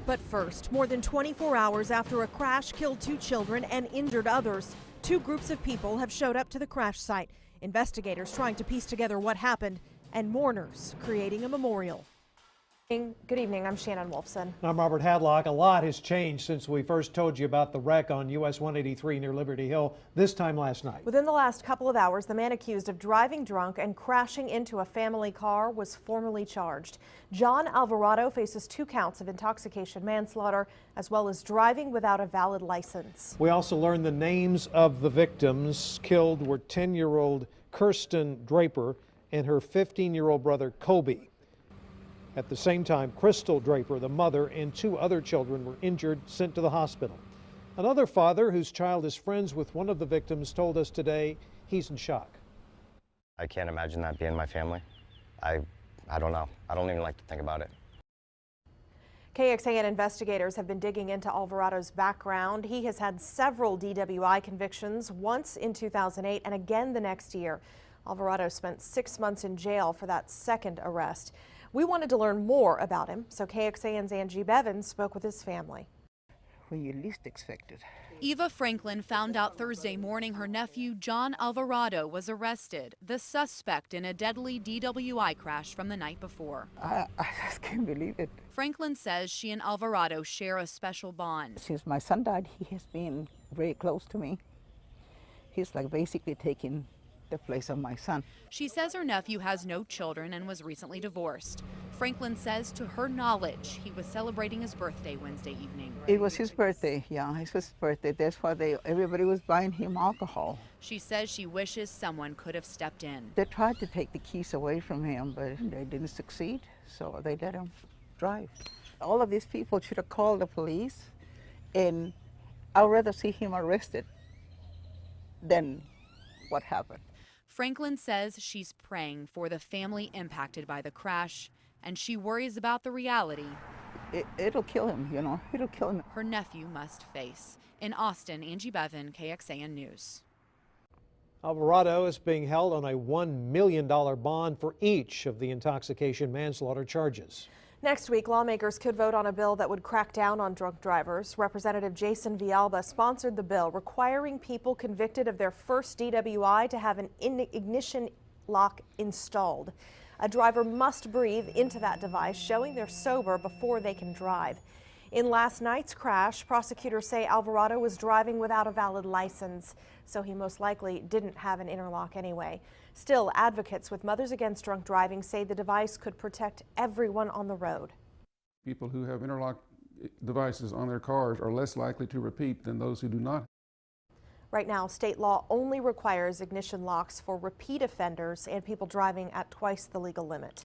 But first, more than 24 hours after a crash killed 2 children and injured others, 2 groups of people have showed up to the crash site. Investigators trying to piece together what happened and mourners creating a memorial. Good evening, I'm Shannon Wolfson. I'm Robert Hadlock. A lot has changed since we first told you about the wreck on US 183 near Liberty Hill this time last night. Within the last couple of hours, the man accused of driving drunk and crashing into a family car was formally charged. John Alvarado faces 2 counts of intoxication manslaughter as well as driving without a valid license. We also learned the names of the victims. Killed were 10-year-old Kirsten Draper and her 15-year-old brother Kobe. At the same time, Crystal Draper, the mother, and 2 other children were injured, sent to the hospital. Another father whose child is friends with one of the victims told us today he's in shock. I can't imagine that being my family. I don't know. I don't even like to think about it. KXAN investigators have been digging into Alvarado's background. He has had several DWI convictions, once in 2008 and again the next year. Alvarado spent 6 months in jail for that second arrest. We wanted to learn more about him, so KXAN's Angie Bevins spoke with his family. When you least expect it. Eva Franklin found out Thursday morning her nephew John Alvarado was arrested, the suspect in a deadly DWI crash from the night before. I just can't believe it. Franklin says she and Alvarado share a special bond. Since my son died, he has been very close to me. He's like basically taking the place of my son. She says her nephew has no children and was recently divorced. Franklin says to her knowledge he was celebrating his birthday Wednesday evening. It was his birthday, yeah, it was his birthday. That's why everybody was buying him alcohol. She says she wishes someone could have stepped in. They tried to take the keys away from him, but they didn't succeed, so they let him drive. All of these people should have called the police, and I'd rather see him arrested than what happened. Franklin says she's praying for the family impacted by the crash, and she worries about the reality it'll kill him, you know, it'll kill him. Her nephew must face. In Austin, Angie Bevin, KXAN News. Alvarado is being held on a $1 million bond for each of the intoxication manslaughter charges. Next week, lawmakers could vote on a bill that would crack down on drunk drivers. Representative Jason Villalba sponsored the bill requiring people convicted of their first DWI to have an ignition lock installed. A driver must breathe into that device, showing they're sober before they can drive. In last night's crash, prosecutors say Alvarado was driving without a valid license, so he most likely didn't have an interlock anyway. Still, advocates with Mothers Against Drunk Driving say the device could protect everyone on the road. People who have interlock devices on their cars are less likely to repeat than those who do not. Right now, state law only requires ignition locks for repeat offenders and people driving at twice the legal limit.